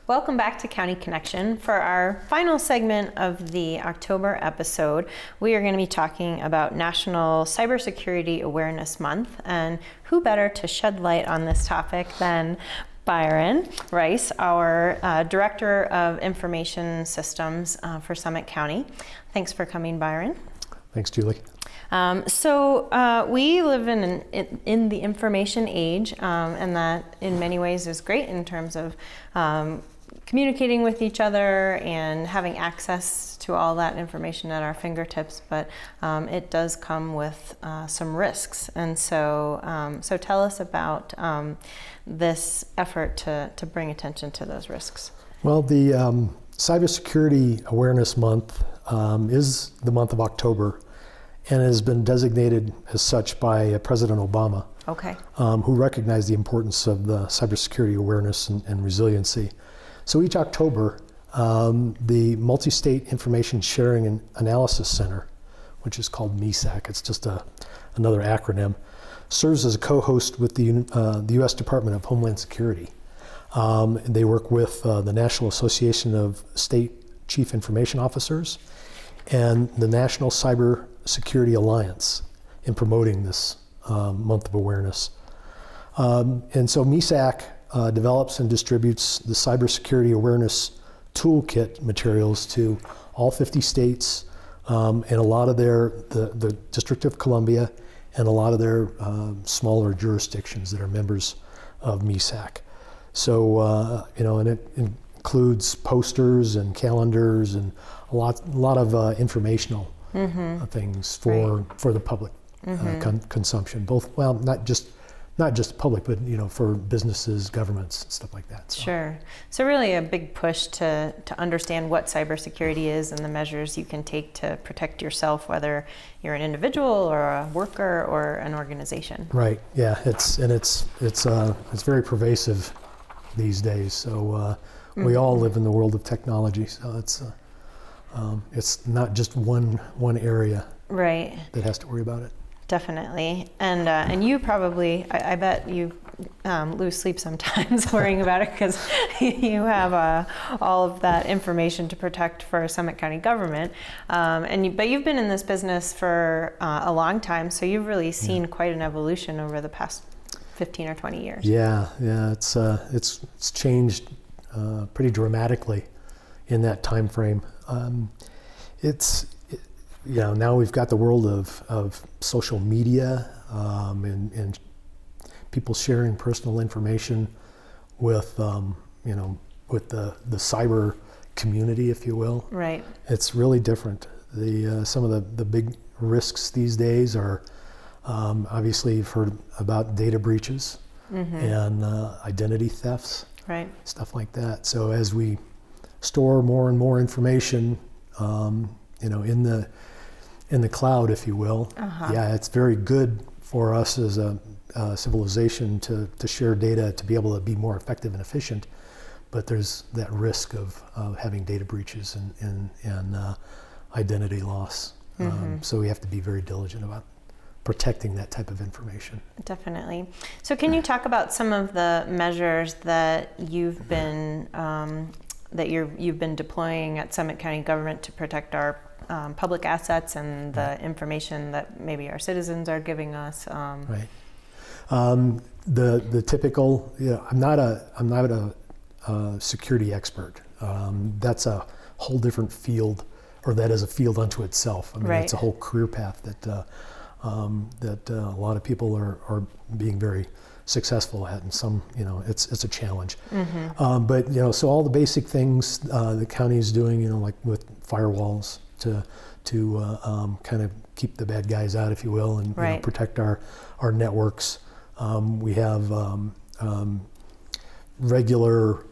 Welcome back to County Connection. For our final segment of the October episode, we are going to be talking about National Cybersecurity Awareness Month, and who better to shed light on this topic than Byron Rice, our Director of Information Systems for Summit County. Thanks for coming, Byron. Thanks, Julie. We live in the information age, and that in many ways is great in terms of communicating with each other and having access to all that information at our fingertips, but it does come with some risks. And so tell us about this effort to bring attention to those risks. Well, the Cybersecurity Awareness Month is the month of October, and has been designated as such by President Obama, who recognized the importance of the cybersecurity awareness and resiliency. So each October, the Multi-State Information Sharing and Analysis Center, which is called MESAC, it's just another acronym, serves as a co-host with the U.S. Department of Homeland Security. They work with the National Association of State Chief Information Officers and the National Cyber Security Alliance in promoting this month of awareness. And so MESAC develops and distributes the cybersecurity awareness toolkit materials to all 50 states and a lot of the District of Columbia and a lot of their smaller jurisdictions that are members of MESAC. So, and it includes posters and calendars and a lot of informational things for the public consumption. Both, well, not just public, but for businesses, governments, and stuff like that. So. Sure. So really a big push to understand what cybersecurity is and the measures you can take to protect yourself, whether you're an individual or a worker or an organization. Right. Yeah. It's very pervasive these days. So we all live in the world of technology. So it's not just one area that has to worry about it. Definitely. And you probably, I bet you lose sleep sometimes worrying about it because you have all of that information to protect for Summit County government. But you've been in this business for a long time, so you've really seen quite an evolution over the past 15 or 20 years. Yeah, it's changed pretty dramatically in that time frame. Now we've got the world of social media and people sharing personal information with with the cyber community, if you will. Right. It's really different. Some of the big risks these days are obviously you've heard about data breaches and identity thefts, right? Stuff like that. So as we store more and more information, in the cloud, if you will. Yeah, it's very good for us as a civilization to share data to be able to be more effective and efficient, but there's that risk of having data breaches and identity loss. So we have to be very diligent about protecting that type of information. Definitely. So can you talk about some of the measures that you've been you've been deploying at Summit County government to protect our public assets and the information that maybe our citizens are giving us? Right. The typical, I'm not a security expert. That's a whole different field, or that is a field unto itself. I mean, it's a whole career path that a lot of people are being very successful at, and some, it's a challenge. But so all the basic things the county is doing, like with firewalls to kind of keep the bad guys out, if you will, and protect our networks. We have regular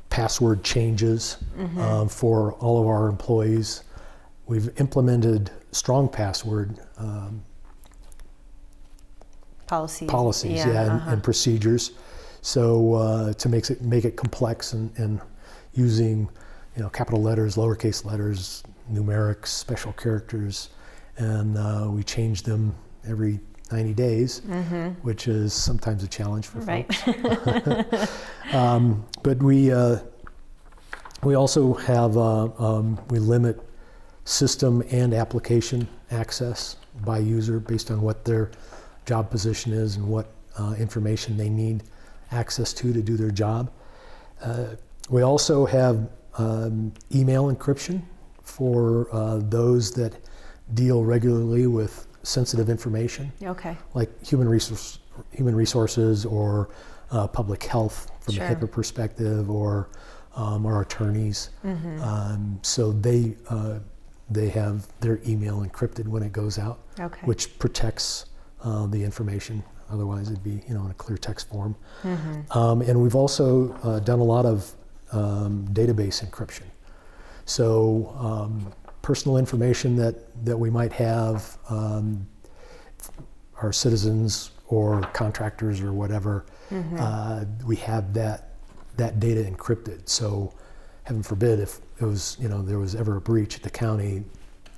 password changes for all of our employees. We've implemented strong password policies, and procedures. So to make it complex and using capital letters, lowercase letters, numerics, special characters, and we change them every 90 days, which is sometimes a challenge for folks. But we also have, we limit system and application access by user based on what their job position is and what information they need access to do their job. We also have email encryption for those that deal regularly with sensitive information. Okay. Like human resources or public health from Sure. a HIPAA perspective, or our attorneys. Mm-hmm. So they have their email encrypted when it goes out, Okay. which protects the information. Otherwise, it'd be in a clear text form. Mm-hmm. And we've also done a lot of database encryption. So personal information that we might have, our citizens or contractors or whatever, Mm-hmm. we have that data encrypted. So heaven forbid if it was, there was ever a breach at the county,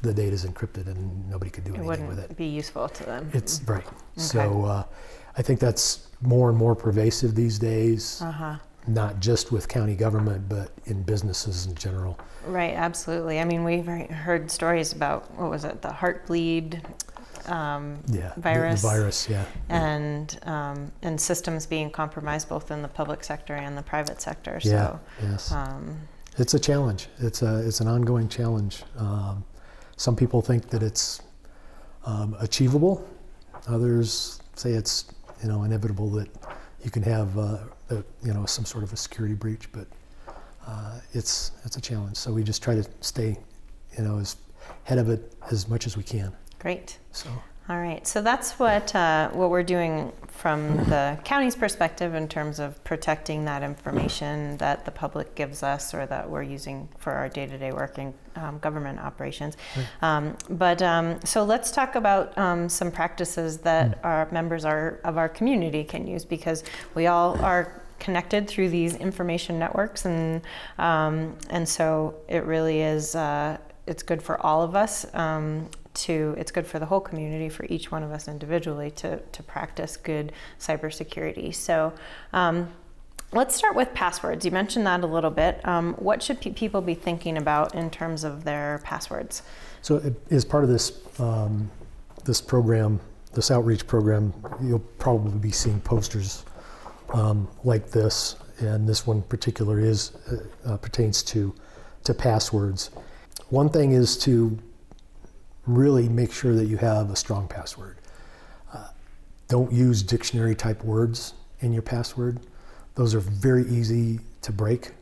the data is encrypted and nobody could do anything with it. Wouldn't be useful to them. It's right. So I think that's more and more pervasive these days, not just with county government, but in businesses in general. Right, absolutely. I mean, we've heard stories about, what was it, the heartbleed virus. The virus, yeah. And systems being compromised both in the public sector and the private sector. Yeah, So, yes. It's a challenge. It's an ongoing challenge. Some people think that it's achievable. Others say it's inevitable that you can have some sort of a security breach, but it's a challenge. So we just try to stay as ahead of it as much as we can. Great. So. All right. So that's what we're doing from the county's perspective in terms of protecting that information that the public gives us or that we're using for our day-to-day work in government operations. Right. So let's talk about some practices that our members of our community can use, because we all are connected through these information networks, and so it really is. It's good for all of us. It's good for the whole community, for each one of us individually to practice good cybersecurity. So let's start with passwords. You mentioned that a little bit. What should people be thinking about in terms of their passwords? So as part of this this program, this outreach program, you'll probably be seeing posters like this, and this one in particular pertains to passwords. One thing is to really make sure that you have a strong password. Don't use dictionary type words in your password. Those are very easy to break.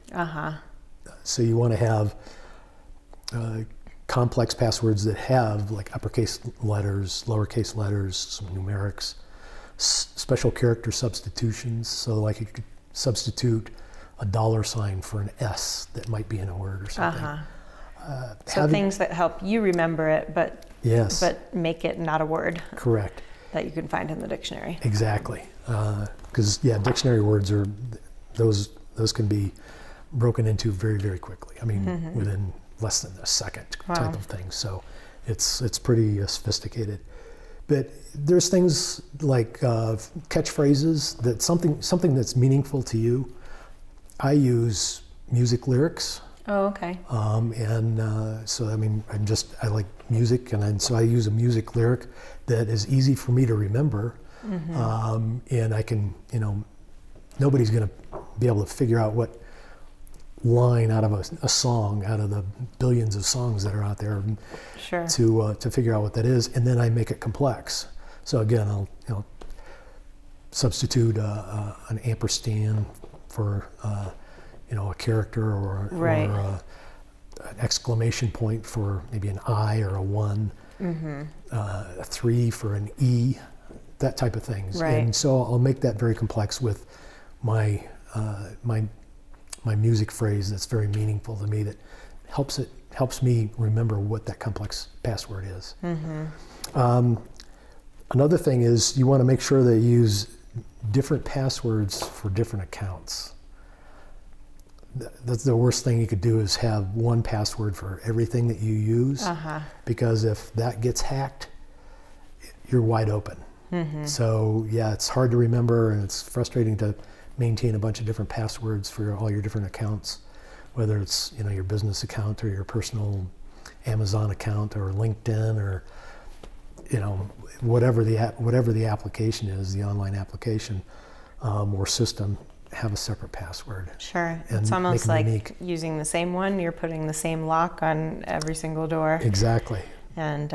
So you want to have complex passwords that have like uppercase letters, lowercase letters, some numerics, special character substitutions. So like you could substitute a $ for an S that might be in a word or something. So things that help you remember it, but yes, but make it not a word. Correct. That you can find in the dictionary. Exactly, because dictionary words are those can be broken into very, very quickly. I mean, within less than a second type of thing. So it's pretty sophisticated. But there's things like catchphrases that something that's meaningful to you. I use music lyrics. Oh, okay. So I mean, I like music, so I use a music lyric that is easy for me to remember, and I can, nobody's going to be able to figure out what line out of a song, out of the billions of songs that are out there, sure, to figure out what that is, and then I make it complex. So again, I'll substitute an ampersand for a character, or an exclamation point for maybe an I or a 1, a 3 for an E, that type of things. Right. And so I'll make that very complex with my music phrase that's very meaningful to me, that helps me remember what that complex password is. Another thing is you want to make sure that you use different passwords for different accounts. That's the worst thing you could do, is have one password for everything that you use, because if that gets hacked, you're wide open. So it's hard to remember, and it's frustrating to maintain a bunch of different passwords for all your different accounts, whether it's your business account or your personal Amazon account or LinkedIn or whatever the application is, the online application or system, have a separate password. Sure. It's almost like unique. Using the same one, you're putting the same lock on every single door. Exactly. And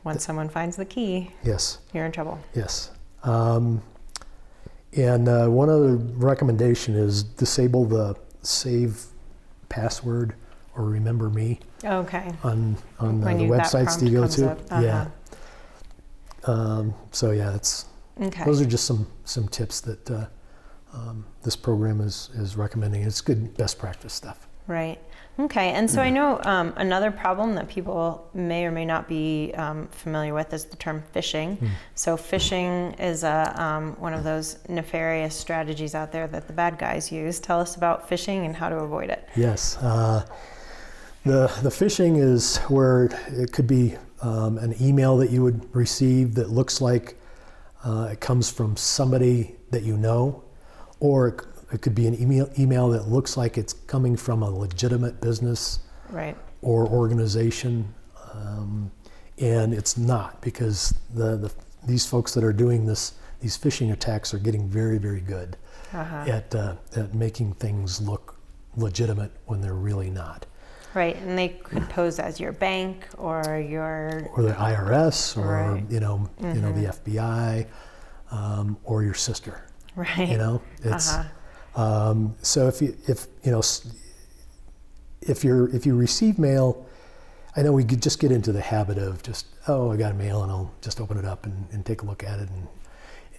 once someone finds the key, yes, you're in trouble. Yes. And one other recommendation is disable the save password or remember me. Okay. On the websites that you go to. Uh-huh. Yeah. So yeah, it's okay. Those are just some tips that this program is recommending. It's good best practice stuff. Right. Okay. And so I know another problem that people may or may not be familiar with is the term phishing. So phishing is one of those nefarious strategies out there that the bad guys use. Tell us about phishing and how to avoid it. Yes. The phishing is where it could be an email that you would receive that looks like it comes from somebody that you know, or it could be an email that looks like it's coming from a legitimate business or organization, and it's not, because these folks that are doing these phishing attacks are getting very, very good at making things look legitimate when they're really not. Right, and they could pose as your bank or the IRS or the FBI or your sister. Right. It's so if you receive mail, I know we could just get into the habit of just, I got mail and I'll just open it up and take a look at it,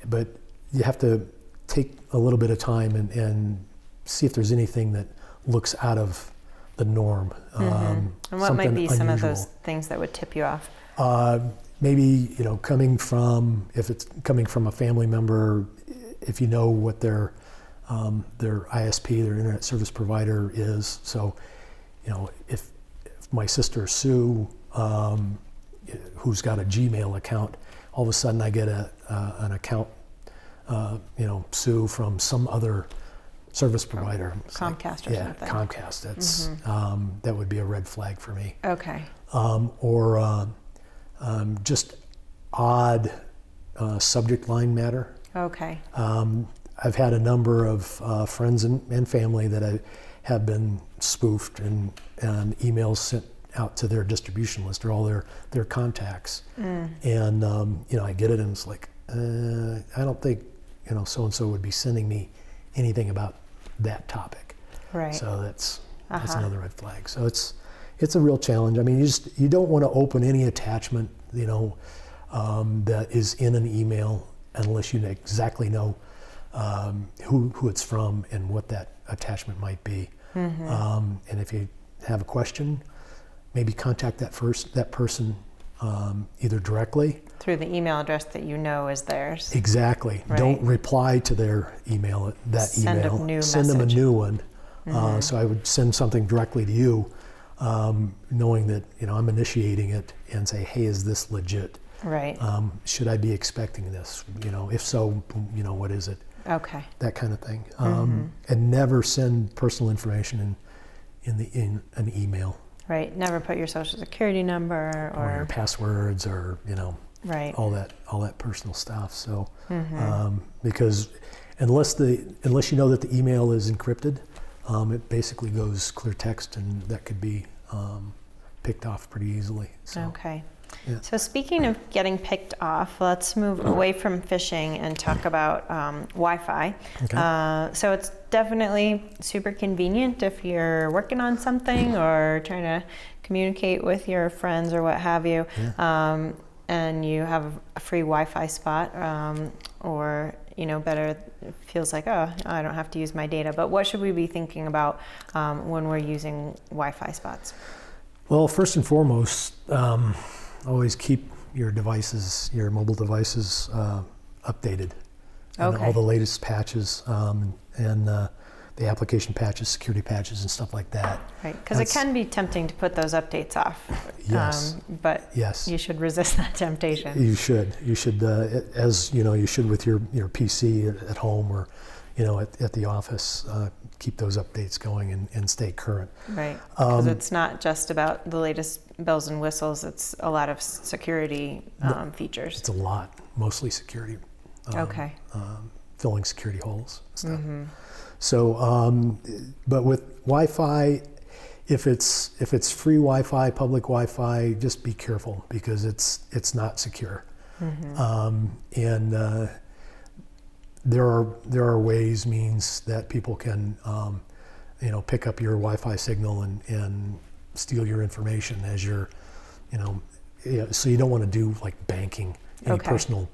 but you have to take a little bit of time and see if there's anything that looks out of the norm. And what might be unusual. Some of those things that would tip you off? Maybe if it's coming from a family member, if you know what their ISP, their internet service provider is. So, if my sister Sue, who's got a Gmail account, all of a sudden I get an account, Sue from some other service provider. Comcast or something. Yeah, Comcast. That's that would be a red flag for me. Okay. Or just odd subject line matter. Okay. I've had a number of friends and family that have been spoofed and emails sent out to their distribution list or all their contacts. And I get it and it's like, I don't think so-and-so would be sending me anything about that topic. Right. So that's another red flag. So it's a real challenge. I mean, you don't want to open any attachment that is in an email unless you exactly know who it's from and what that attachment might be. And if you have a question, maybe contact that person either directly. Through the email address that you know is theirs. Exactly. Right. Don't reply to their email, Send them a new one. So I would send something directly to you, knowing that I'm initiating it, and say, hey, is this legit? Right. Should I be expecting this? If so, what is it? Okay. That kind of thing. And never send personal information in an email. Right. Never put your social security number or your passwords or right. all that personal stuff. So because unless you know that the email is encrypted, it basically goes clear text, and that could be picked off pretty easily. So, okay. Yeah. So speaking of getting picked off, let's move away from phishing and talk about Wi-Fi. Okay. So it's definitely super convenient if you're working on something or trying to communicate with your friends or what have you, and you have a free Wi-Fi spot, or better, it feels like, I don't have to use my data. But what should we be thinking about when we're using Wi-Fi spots? Well, first and foremost, always keep your mobile devices updated. And all the latest patches and the application patches, security patches, and stuff like that. Right, because it can be tempting to put those updates off. Yes. But you should resist that temptation. You should, as you should with your PC at home, or at the office, keep those updates going and stay current. Right, because it's not just about the latest bells and whistles, it's a lot of security features. It's a lot, mostly security. Okay. Filling security holes and stuff. So, but with Wi-Fi, if it's free Wi-Fi, public Wi-Fi, just be careful because it's not secure. And there are means that people can pick up your Wi-Fi signal and steal your information as you're, so you don't want to do like banking, any personal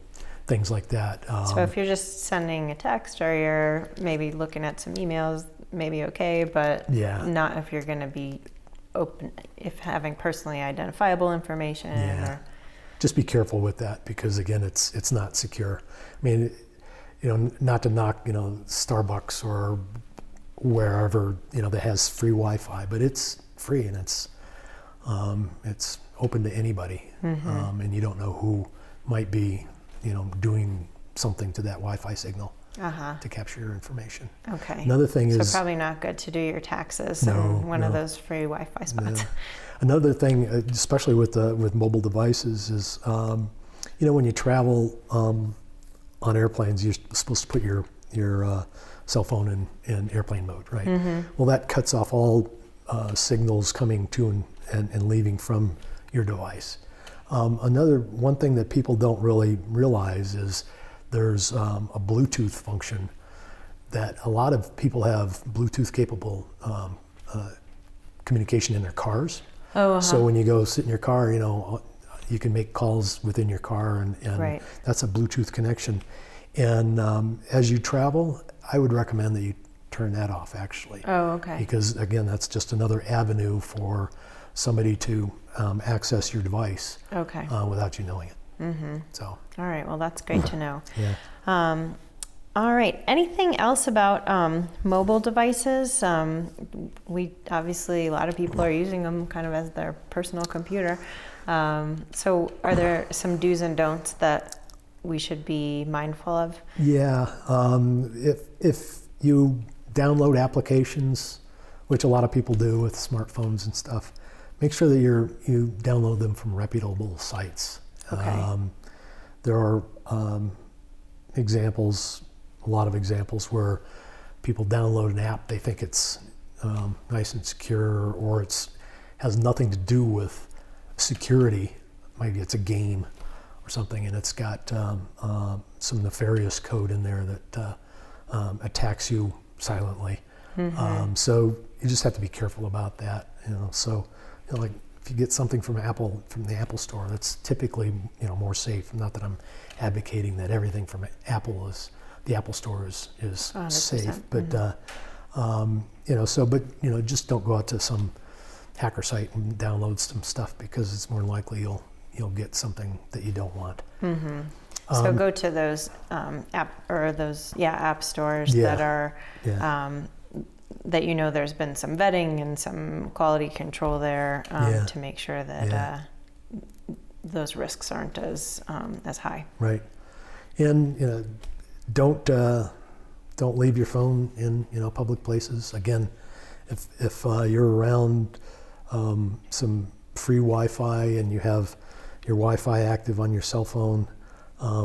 things like that. So if you're just sending a text or you're maybe looking at some emails, maybe okay, but not if you're going to be open, if having personally identifiable information. Or just be careful with that because again, it's not secure. I mean, not to knock, Starbucks or wherever, that has free Wi-Fi, but it's free and it's open to anybody. And you don't know who might be, doing something to that Wi-Fi signal to capture your information. Okay. Another thing is probably not good to do your taxes in one of those free Wi-Fi spots. No. Another thing, especially with mobile devices, is when you travel on airplanes, you're supposed to put your cell phone in airplane mode, right? Well, that cuts off all signals coming to and leaving from your device. One thing that people don't really realize is there's a Bluetooth function that a lot of people have Bluetooth capable communication in their cars. So when you go sit in your car, you can make calls within your car and that's a Bluetooth connection. And as you travel, I would recommend that you turn that off actually. Because again, that's just another avenue for somebody to access your device without you knowing it. So. All right, well that's great to know. All right, anything else about mobile devices? We obviously, a lot of people are using them kind of as their personal computer. So are there some do's and don'ts that we should be mindful of? Yeah, if you download applications, which a lot of people do with smartphones and stuff, make sure that you download them from reputable sites. There are a lot of examples where people download an app, they think it's nice and secure, or has nothing to do with security. Maybe it's a game or something, and it's got some nefarious code in there that attacks you silently. So you just have to be careful about that. So like if you get something from the Apple Store, that's typically more safe. Not that I'm advocating that everything from Apple the Apple Store is safe, but just don't go out to some hacker site and download some stuff because it's more likely you'll get something that you don't want. So go to those app stores that are that there's been some vetting and some quality control there to make sure that those risks aren't as high. Right, and don't leave your phone in public places. Again, if you're around some free Wi-Fi and you have your Wi-Fi active on your cell phone,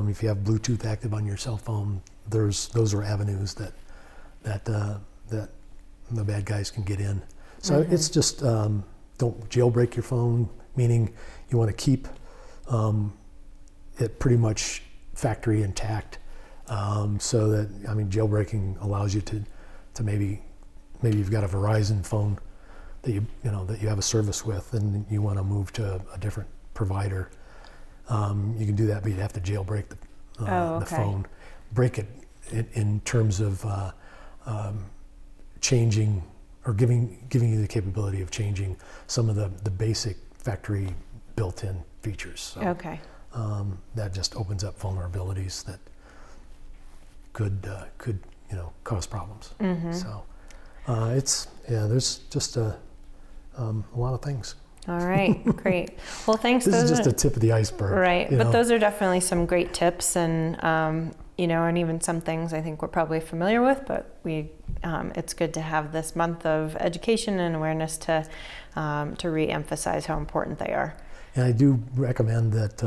if you have Bluetooth active on your cell phone, those are avenues that the bad guys can get in. So it's just don't jailbreak your phone, meaning you want to keep it pretty much factory intact. So that jailbreaking allows you to maybe you've got a Verizon phone that you have a service with, and you want to move to a different provider. You can do that, but you have to jailbreak the phone. Break it in terms of changing or giving you the capability of changing some of the basic factory built-in features. So, that just opens up vulnerabilities that could cause problems. So there's just a lot of things. All right, great. Well, thanks. This is just a tip of the iceberg. Right, but those are definitely some great tips, and and even some things I think we're probably familiar with, but it's good to have this month of education and awareness to re-emphasize how important they are. And I do recommend that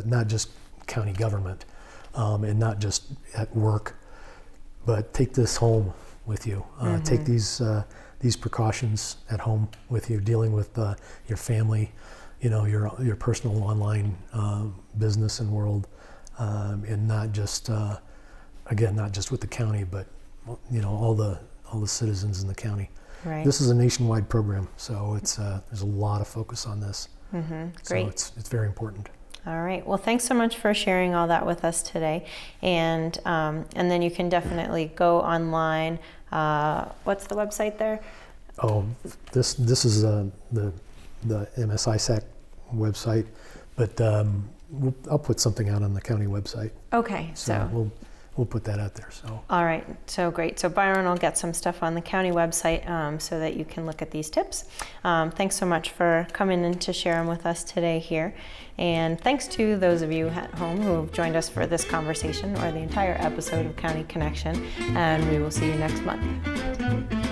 not just county government and not just at work, but take this home with you. Take these precautions at home with you, dealing with your family, your personal online business and world, and not just not just with the county, but all the citizens in the county. Right. This is a nationwide program, so it's there's a lot of focus on this. Great. So it's very important. All right. Well, thanks so much for sharing all that with us today. And then you can definitely go online. What's the website there? Oh, this is the MSISAC website, but I'll put something out on the county website. Okay. So we'll put that out there. So. All right. So great. So Byron will get some stuff on the county website so that you can look at these tips. Thanks so much for coming in to share them with us today here. And thanks to those of you at home who have joined us for this conversation or the entire episode of County Connection. And we will see you next month.